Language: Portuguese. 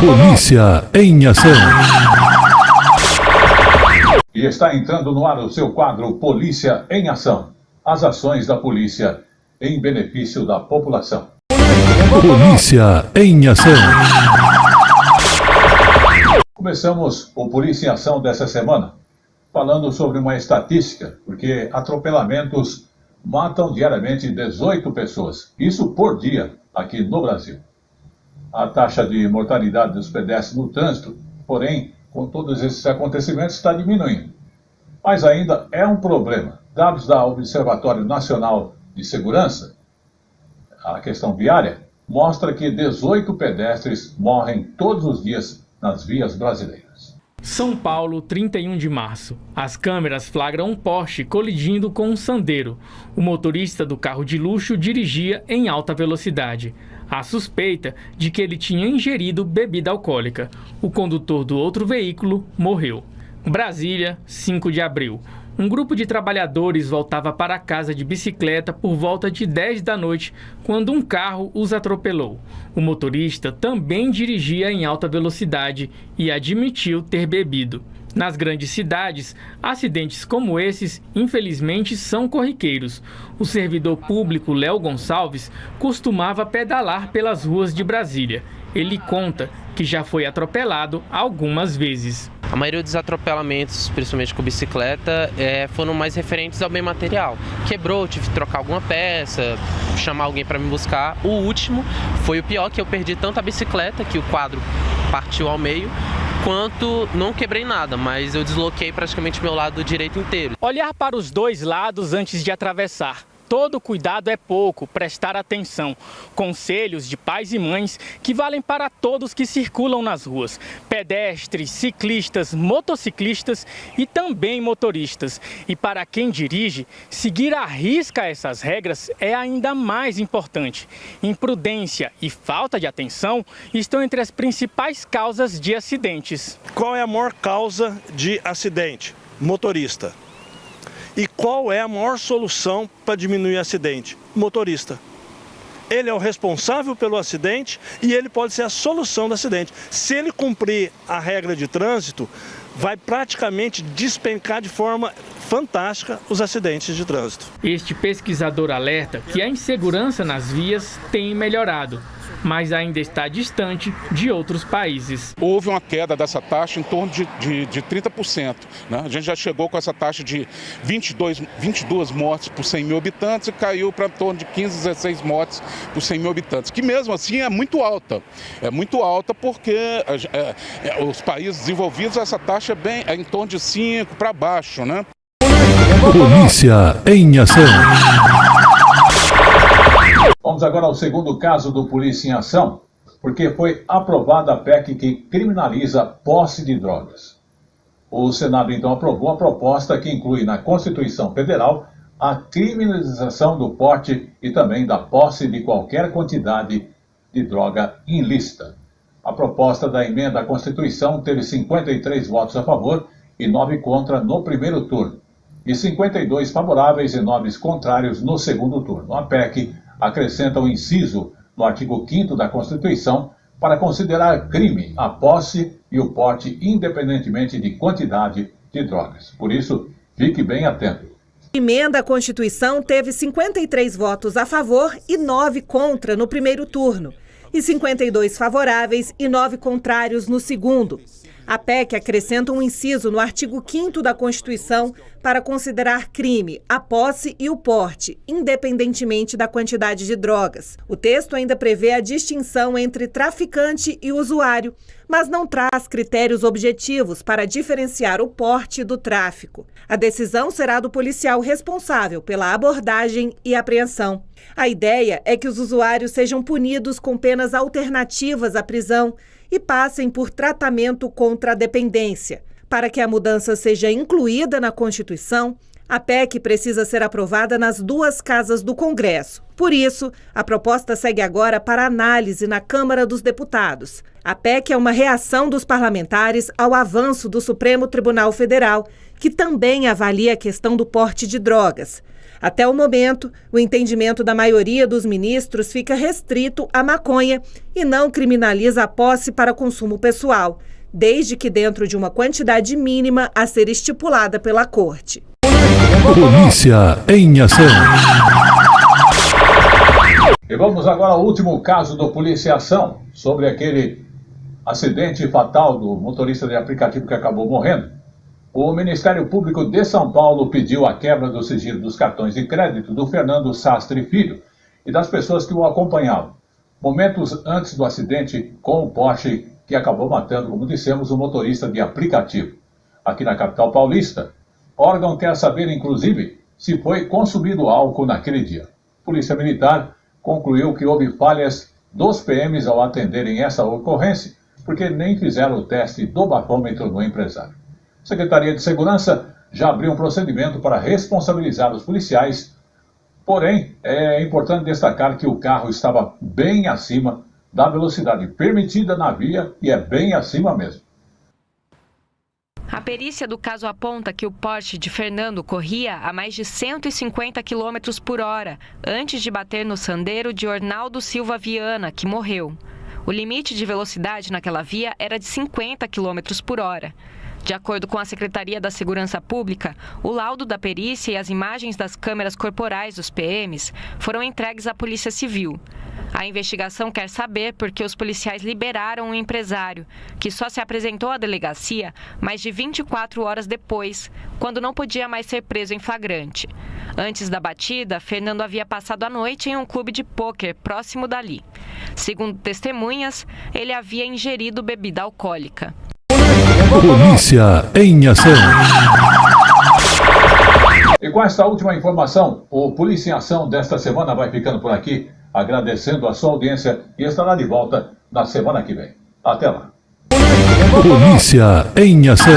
Polícia em ação. E está entrando no ar o seu quadro Polícia em Ação. As ações da polícia em benefício da população. Polícia em ação. Começamos o Polícia em Ação dessa semana falando sobre uma estatística, porque atropelamentos matam diariamente 18 pessoas. Isso por dia aqui no Brasil. A taxa de mortalidade dos pedestres no trânsito, porém, com todos esses acontecimentos, está diminuindo. Mas ainda é um problema. Dados da Observatório Nacional de Segurança, a questão viária, mostra que 18 pedestres morrem todos os dias nas vias brasileiras. São Paulo, 31 de março. As câmeras flagram um Porsche colidindo com um Sandero. O motorista do carro de luxo dirigia em alta velocidade. Há suspeita de que ele tinha ingerido bebida alcoólica. O condutor do outro veículo morreu. Brasília, 5 de abril. Um grupo de trabalhadores voltava para casa de bicicleta por volta de 10 da noite, quando um carro os atropelou. O motorista também dirigia em alta velocidade e admitiu ter bebido. Nas grandes cidades, acidentes como esses, infelizmente, são corriqueiros. O servidor público Léo Gonçalves costumava pedalar pelas ruas de Brasília. Ele conta que já foi atropelado algumas vezes. A maioria dos atropelamentos, principalmente com bicicleta, foram mais referentes ao bem material. Quebrou, tive que trocar alguma peça, chamar alguém para me buscar. O último foi o pior, que eu perdi tanto a bicicleta, que o quadro partiu ao meio, quanto não quebrei nada, mas eu desloquei praticamente meu lado direito inteiro. Olhar para os dois lados antes de atravessar. Todo cuidado é pouco, prestar atenção. Conselhos de pais e mães que valem para todos que circulam nas ruas. Pedestres, ciclistas, motociclistas e também motoristas. E para quem dirige, seguir à risca essas regras é ainda mais importante. Imprudência e falta de atenção estão entre as principais causas de acidentes. Qual é a maior causa de acidente? Motorista. E qual é a maior solução para diminuir o acidente? Motorista. Ele é o responsável pelo acidente e ele pode ser a solução do acidente. Se ele cumprir a regra de trânsito, vai praticamente despencar de forma fantástica os acidentes de trânsito. Este pesquisador alerta que a insegurança nas vias tem melhorado, mas ainda está distante de outros países. Houve uma queda dessa taxa em torno de 30%. Né? A gente já chegou com essa taxa de 22 mortes por 100 mil habitantes e caiu para em torno de 15, 16 mortes por 100 mil habitantes, que mesmo assim é muito alta. É muito alta porque os países desenvolvidos essa taxa é em torno de 5 para baixo. Né? Polícia em ação. Vamos agora ao segundo caso do Polícia em Ação, porque foi aprovada a PEC que criminaliza posse de drogas. O Senado então aprovou a proposta que inclui na Constituição Federal a criminalização do porte e também da posse de qualquer quantidade de droga ilícita. A proposta da emenda à Constituição teve 53 votos a favor e 9 contra no primeiro turno, e 52 favoráveis e 9 contrários no segundo turno. A PEC acrescenta um inciso no artigo 5º da Constituição para considerar crime a posse e o porte independentemente de quantidade de drogas. Por isso, fique bem atento. A emenda à Constituição teve 53 votos a favor e 9 contra no primeiro turno, e 52 favoráveis e 9 contrários no segundo. A PEC acrescenta um inciso no artigo 5º da Constituição para considerar crime a posse e o porte, independentemente da quantidade de drogas. O texto ainda prevê a distinção entre traficante e usuário, mas não traz critérios objetivos para diferenciar o porte do tráfico. A decisão será do policial responsável pela abordagem e apreensão. A ideia é que os usuários sejam punidos com penas alternativas à prisão e passem por tratamento contra a dependência. Para que a mudança seja incluída na Constituição, a PEC precisa ser aprovada nas 2 casas do Congresso. Por isso, a proposta segue agora para análise na Câmara dos Deputados. A PEC é uma reação dos parlamentares ao avanço do Supremo Tribunal Federal, que também avalia a questão do porte de drogas. Até o momento, o entendimento da maioria dos ministros fica restrito à maconha e não criminaliza a posse para consumo pessoal, desde que dentro de uma quantidade mínima a ser estipulada pela Corte. Polícia em ação. E vamos agora ao último caso do Polícia em Ação, sobre aquele acidente fatal do motorista de aplicativo que acabou morrendo. O Ministério Público de São Paulo pediu a quebra do sigilo dos cartões de crédito do Fernando Sastre Filho e das pessoas que o acompanhavam, momentos antes do acidente com o Porsche que acabou matando, como dissemos, o motorista de aplicativo. Aqui na capital paulista, o órgão quer saber, inclusive, se foi consumido álcool naquele dia. A Polícia Militar concluiu que houve falhas dos PMs ao atenderem essa ocorrência, porque nem fizeram o teste do bafômetro no empresário. A Secretaria de Segurança já abriu um procedimento para responsabilizar os policiais, porém, é importante destacar que o carro estava bem acima da velocidade permitida na via e é bem acima mesmo. A perícia do caso aponta que o Porsche de Fernando corria a mais de 150 km por hora, antes de bater no Sandero de Ornaldo Silva Viana, que morreu. O limite de velocidade naquela via era de 50 km por hora. De acordo com a Secretaria da Segurança Pública, o laudo da perícia e as imagens das câmeras corporais dos PMs foram entregues à Polícia Civil. A investigação quer saber por que os policiais liberaram o empresário, que só se apresentou à delegacia mais de 24 horas depois, quando não podia mais ser preso em flagrante. Antes da batida, Fernando havia passado a noite em um clube de pôquer próximo dali. Segundo testemunhas, ele havia ingerido bebida alcoólica. Polícia em ação. E com esta última informação, o Polícia em Ação desta semana vai ficando por aqui, agradecendo a sua audiência e estará de volta na semana que vem. Até lá. Polícia em ação.